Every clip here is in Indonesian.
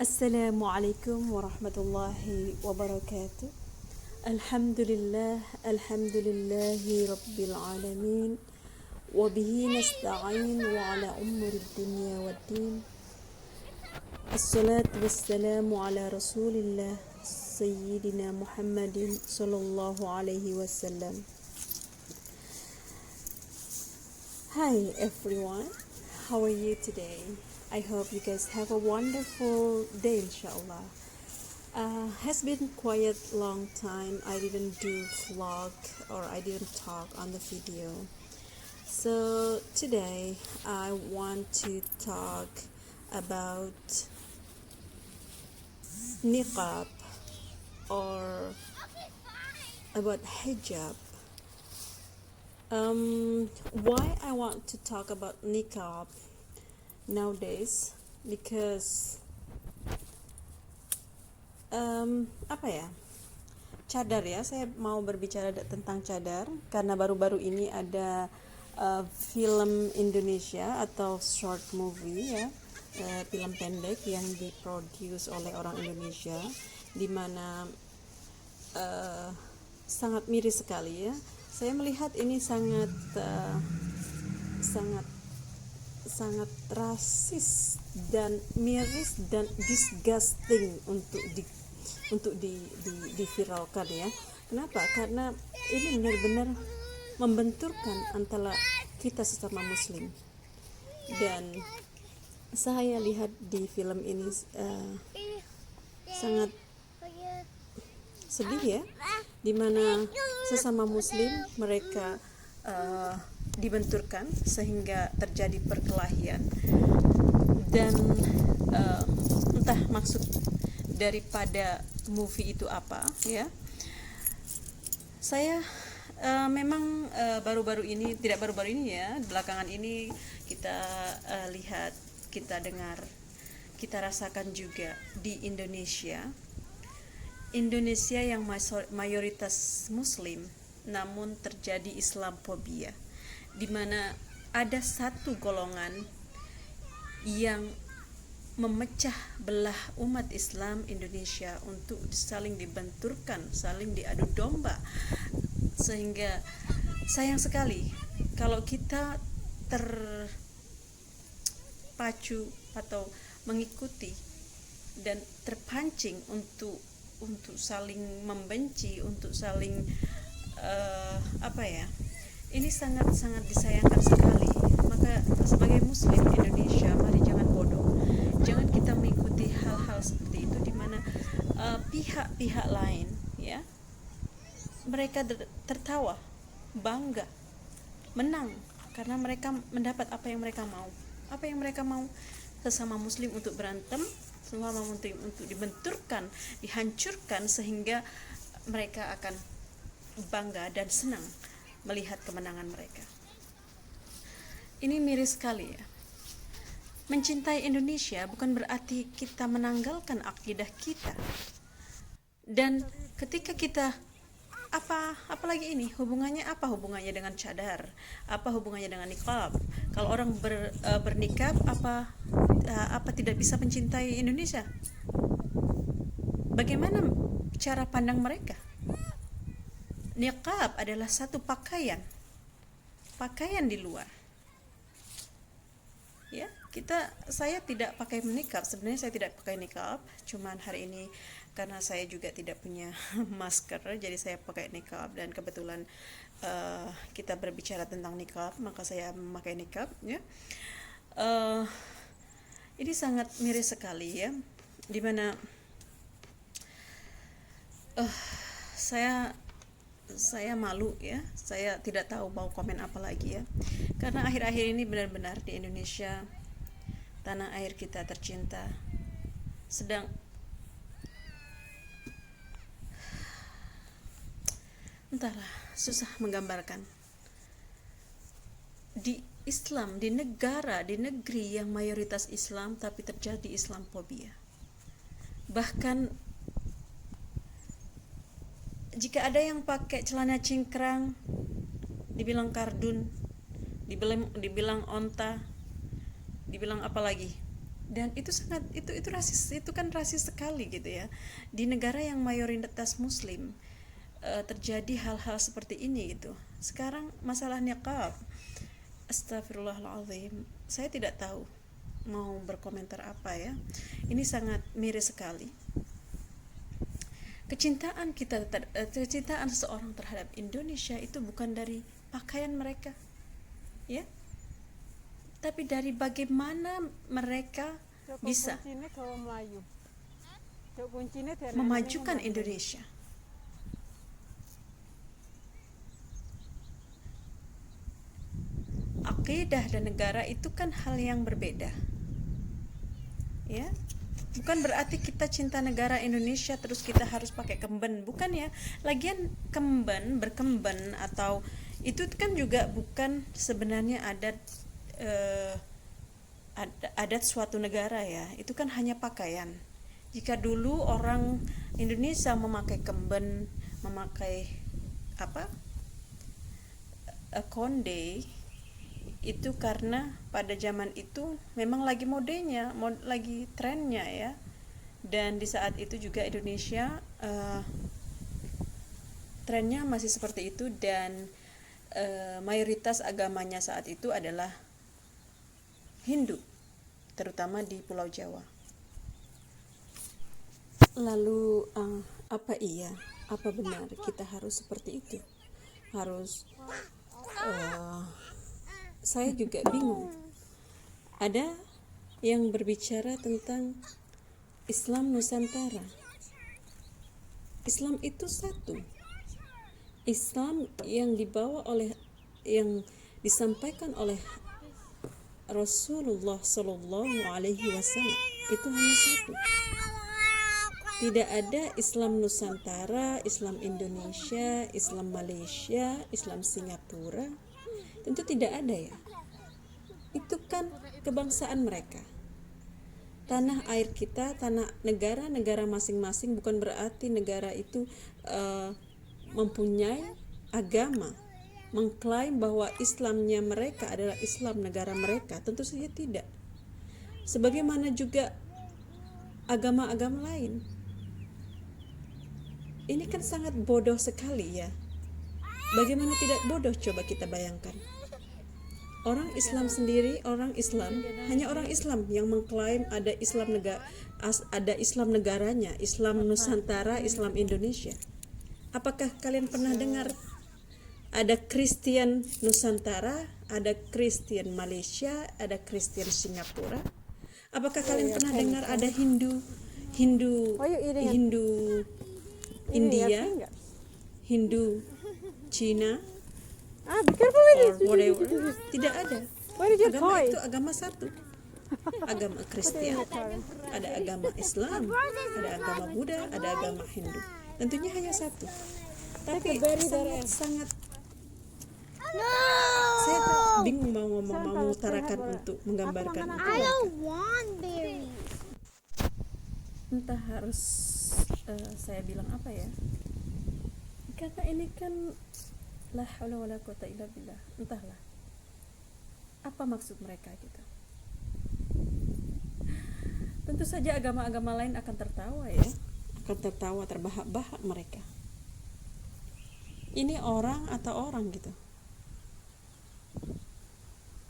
Assalamualaikum warahmatullahi wabarakatuh. Alhamdulillahi rabbil alamin. Wabihi nasta'in wa ala umuri dunya waddin. Assalatu wassalamu ala rasulillah Sayyidina Muhammadin sallallahu alaihi wasallam. Hi everyone, how are you today? I hope you guys have a wonderful day, inshallah. Has been quite long time I didn't do vlog or I didn't talk on the video. So today I want to talk about niqab or about hijab. Why I want to talk about niqab nowadays, because cadar ya, saya mau berbicara tentang cadar karena baru-baru ini ada film Indonesia atau short movie ya, film pendek yang diproduce oleh orang Indonesia, di mana sangat miris sekali ya. Saya melihat ini sangat rasis dan miris dan disgusting untuk diviralkan ya. Kenapa? Karena ini benar-benar membenturkan antara kita sesama muslim. Dan saya lihat di film ini sangat sedih ya, dimana sesama muslim mereka dibenturkan sehingga terjadi perkelahian, dan entah maksud daripada movie itu apa ya. Saya memang baru-baru ini, tidak baru-baru ini ya, belakangan ini kita lihat, kita dengar, kita rasakan juga di Indonesia yang mayoritas muslim namun terjadi Islamophobia, di mana ada satu golongan yang memecah belah umat Islam Indonesia untuk saling dibenturkan, saling diadu domba, sehingga sayang sekali kalau kita terpacu atau mengikuti dan terpancing untuk saling membenci, untuk saling ini sangat disayangkan sekali. Maka sebagai muslim Indonesia, mari jangan bodoh, jangan kita mengikuti hal-hal seperti itu, di mana pihak-pihak lain ya, mereka tertawa, bangga, menang karena mereka mendapat apa yang mereka mau. Sesama muslim untuk berantem, sesama muslim untuk dibenturkan, dihancurkan, sehingga mereka akan bangga dan senang melihat kemenangan mereka. Ini miris sekali ya. Mencintai Indonesia bukan berarti kita menanggalkan akidah kita. Dan ketika kita apalagi ini hubungannya dengan cadar, apa hubungannya dengan niqab? Kalau orang bernikab, apa tidak bisa mencintai Indonesia? Bagaimana cara pandang mereka? Niqab adalah satu pakaian di luar ya. Saya tidak pakai niqab, sebenarnya saya tidak pakai niqab, cuman hari ini karena saya juga tidak punya masker, jadi saya pakai niqab, dan kebetulan kita berbicara tentang niqab, maka saya memakai niqab ya. Ini sangat miris sekali ya, dimana saya malu ya, saya tidak tahu mau komen apa lagi ya, karena akhir-akhir ini benar-benar di Indonesia, tanah air kita tercinta, sedang entahlah, susah menggambarkan, Islam di negeri yang mayoritas Islam tapi terjadi Islamfobia. Bahkan jika ada yang pakai celana cingkrang dibilang kardun, dibilang onta, dibilang apa lagi. Dan itu sangat itu rasis, itu kan rasis sekali gitu ya. Di negara yang mayoritas muslim terjadi hal-hal seperti ini gitu. Sekarang masalah niqab, astagfirullahaladzim, saya tidak tahu mau berkomentar apa ya. Ini sangat miris sekali. Kecintaan seseorang terhadap Indonesia itu bukan dari pakaian mereka, ya, tapi dari bagaimana mereka bisa memajukan Indonesia. Akidah dan negara itu kan hal yang berbeda, ya. Bukan berarti kita cinta negara Indonesia terus kita harus pakai kemben, bukan ya. Lagian berkemben atau itu kan juga bukan sebenarnya adat suatu negara ya. Itu kan hanya pakaian. Jika dulu orang Indonesia memakai kemben, memakai konde, itu karena pada zaman itu memang lagi modenya, lagi trennya ya. Dan di saat itu juga Indonesia trennya masih seperti itu, dan mayoritas agamanya saat itu adalah Hindu, terutama di Pulau Jawa. Lalu apa benar kita harus seperti itu? Harus saya juga bingung. Ada yang berbicara tentang Islam Nusantara. Islam itu satu. Islam yang disampaikan oleh Rasulullah Shallallahu Alaihi Wasallam itu hanya satu. Tidak ada Islam Nusantara, Islam Indonesia, Islam Malaysia, Islam Singapura. Tentu tidak ada ya. Itu kan kebangsaan mereka. Tanah air kita, tanah negara masing-masing, bukan berarti negara itu mempunyai agama, mengklaim bahwa Islamnya mereka adalah Islam negara mereka. Tentu saja tidak. Sebagaimana juga agama-agama lain. Ini kan sangat bodoh sekali ya. Bagaimana tidak bodoh, coba kita bayangkan. Orang Islam sendiri, hanya orang Islam yang mengklaim ada Islam negaranya, Islam Nusantara, Islam Indonesia. Apakah kalian pernah dengar ada Kristen Nusantara, ada Kristen Malaysia, ada Kristen Singapura? Apakah kalian pernah dengar ada Hindu India, Hindu Cina, or whatever? Tidak ada. Agama itu agama satu. Agama Kristen, ada agama Islam, ada agama Buddha, ada agama Hindu. Tentunya hanya satu. Tapi sangat saya bingung mau mengutarakan untuk menggambarkan entah harus saya bilang apa ya, karena ini kan la haula wala quwata illa billah. Entahlah apa maksud mereka gitu. Tentu saja agama-agama lain akan tertawa ya, terbahak-bahak mereka. Ini orang atau orang gitu.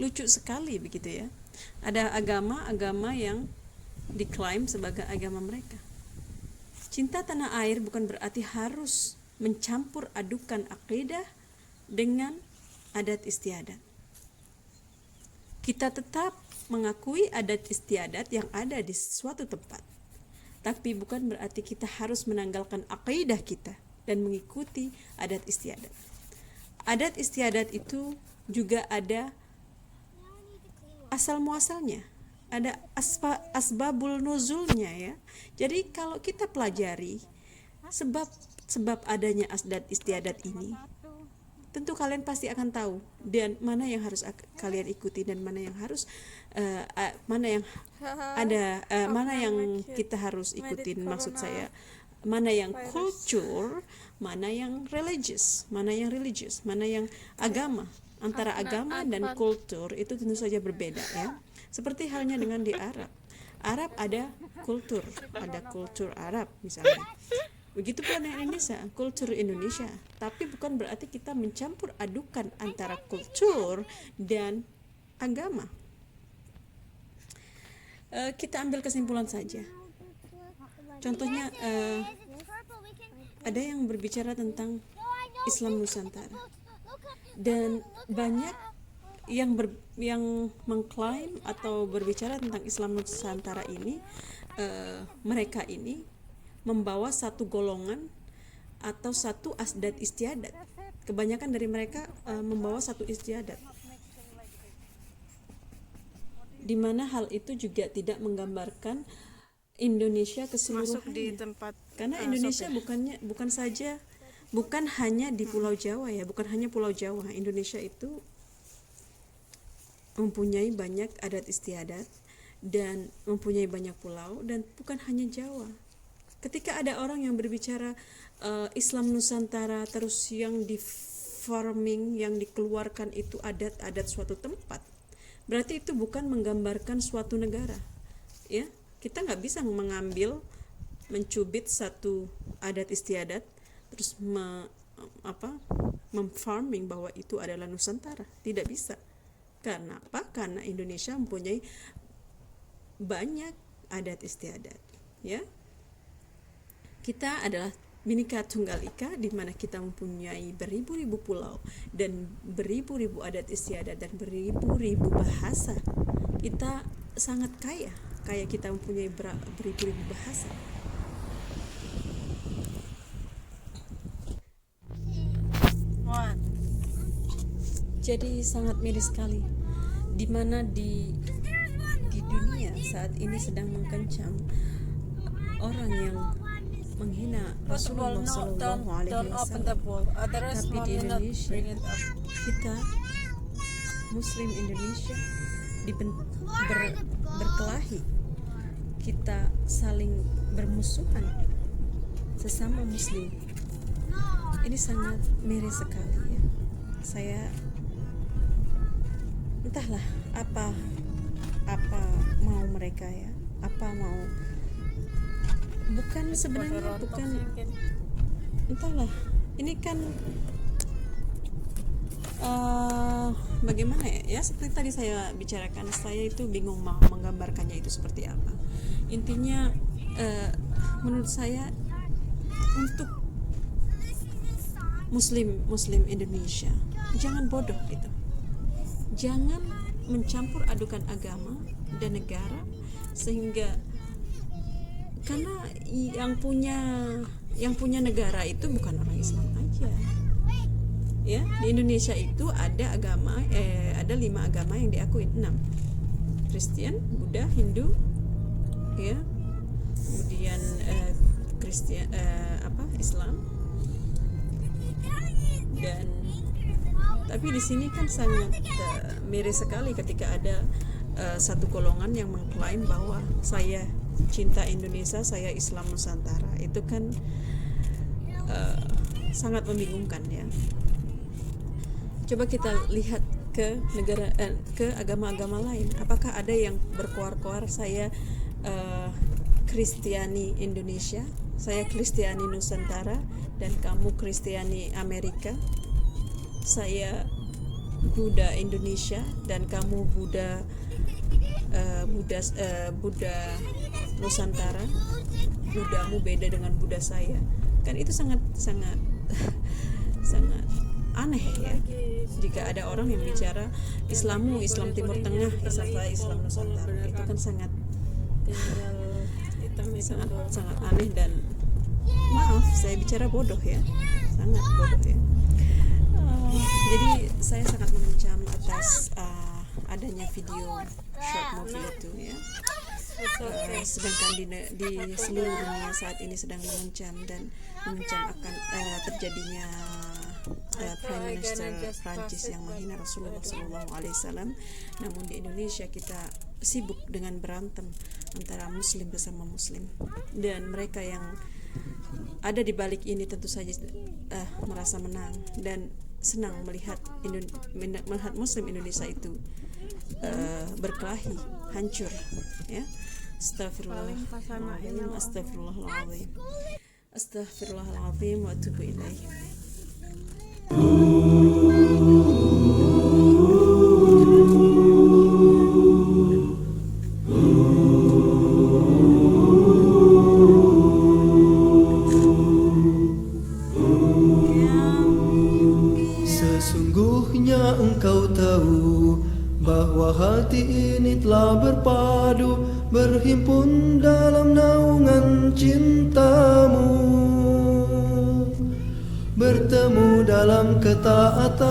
Lucu sekali begitu ya. Ada agama-agama yang diklaim sebagai agama mereka. Cinta tanah air bukan berarti harus mencampur adukan akidah dengan adat istiadat. Kita tetap mengakui adat istiadat yang ada di suatu tempat, tapi bukan berarti kita harus menanggalkan akidah kita dan mengikuti adat istiadat. Adat istiadat itu juga ada asal muasalnya, ada asbabul nuzulnya ya. Jadi kalau kita pelajari sebab adanya adat istiadat ini, tentu kalian pasti akan tahu dan mana yang harus kalian ikuti dan mana yang harus mana yang ada mana yang kita harus ikutin. Maksud saya mana yang culture, mana yang religious, mana yang agama. Antara agama dan kultur itu tentu saja berbeda ya. Seperti halnya dengan di Arab. Arab ada kultur Arab misalnya. Begitu pula dengan Indonesia, kultur Indonesia. Tapi bukan berarti kita mencampur adukan antara kultur dan agama. Kita ambil kesimpulan saja. Contohnya ada yang berbicara tentang Islam Nusantara. Dan banyak yang mengklaim atau berbicara tentang Islam Nusantara ini, mereka ini membawa satu golongan atau satu adat istiadat. Kebanyakan dari mereka membawa satu istiadat, di mana hal itu juga tidak menggambarkan Indonesia keseluruhannya. Karena Indonesia bukan hanya di Pulau Jawa ya, bukan hanya Pulau Jawa. Indonesia itu mempunyai banyak adat istiadat dan mempunyai banyak pulau, dan bukan hanya Jawa. Ketika ada orang yang berbicara Islam Nusantara, terus yang di farming, yang dikeluarkan itu adat-adat suatu tempat, berarti itu bukan menggambarkan suatu negara ya. Kita nggak bisa mencubit satu adat istiadat terus memfarming bahwa itu adalah Nusantara. Tidak bisa. Karena apa? Karena Indonesia mempunyai banyak adat istiadat ya. Kita adalah Bhinneka Tunggal Ika, di mana kita mempunyai beribu-ribu pulau dan beribu-ribu adat istiadat dan beribu-ribu bahasa. Kita sangat kaya kita mempunyai beribu-ribu bahasa. Jadi sangat miris sekali di mana di dunia saat ini sedang mengkencang orang yang menghina Rasulullah Sallallahu Alaihi Wasallam. Tapi di Indonesia kita Muslim Indonesia berkelahi, kita saling bermusuhan sesama Muslim. Ini sangat miris sekali ya. Saya entahlah apa mau mereka ya, sebenarnya bukan entahlah, ini kan bagaimana ya, seperti tadi saya bicarakan, saya itu bingung mau menggambarkannya itu seperti apa. Intinya menurut saya untuk Muslim Indonesia jangan bodoh gitu. Jangan mencampur adukan agama dan negara, sehingga karena yang punya negara itu bukan orang Islam aja. Ya, di Indonesia itu ada ada 5 agama yang diakui, 6. Kristen, Buddha, Hindu, ya. Kemudian Islam. Dan tapi di sini kan sangat miris sekali ketika ada satu golongan yang mengklaim bahwa saya cinta Indonesia, saya Islam Nusantara. Itu kan sangat membingungkan ya. Coba kita lihat ke agama-agama lain. Apakah ada yang berkoar-koar saya Kristiani Indonesia, saya Kristiani Nusantara, dan kamu Kristiani Amerika? Saya Buddha Indonesia dan kamu Buddha Nusantara. Buddhamu beda dengan Buddha saya. Kan itu sangat aneh ya. Jika ada orang yang bicara Islammu Islam Timur Tengah, Islam Nusantara, itu kan sangat aneh dan maaf saya bicara bodoh ya, sangat bodoh ya. Jadi saya sangat mengecam atas adanya video short movie itu ya. Sedangkan di seluruh dunia saat ini sedang mengancam akan terjadinya Prime Minister Prancis yang menghina Rasulullah SAW. Namun di Indonesia kita sibuk dengan berantem antara Muslim bersama Muslim, dan mereka yang ada di balik ini tentu saja merasa menang dan senang melihat Muslim Indonesia itu berkelahi, hancur, ya. Astagfirullahaladzim, astagfirullahaladzim, astagfirullahaladzim wa atubu ilaih. Sesungguhnya engkau tahu bahwa hati ini telah berpadu, berhimpun dalam naungan cintamu, bertemu dalam ketaatan.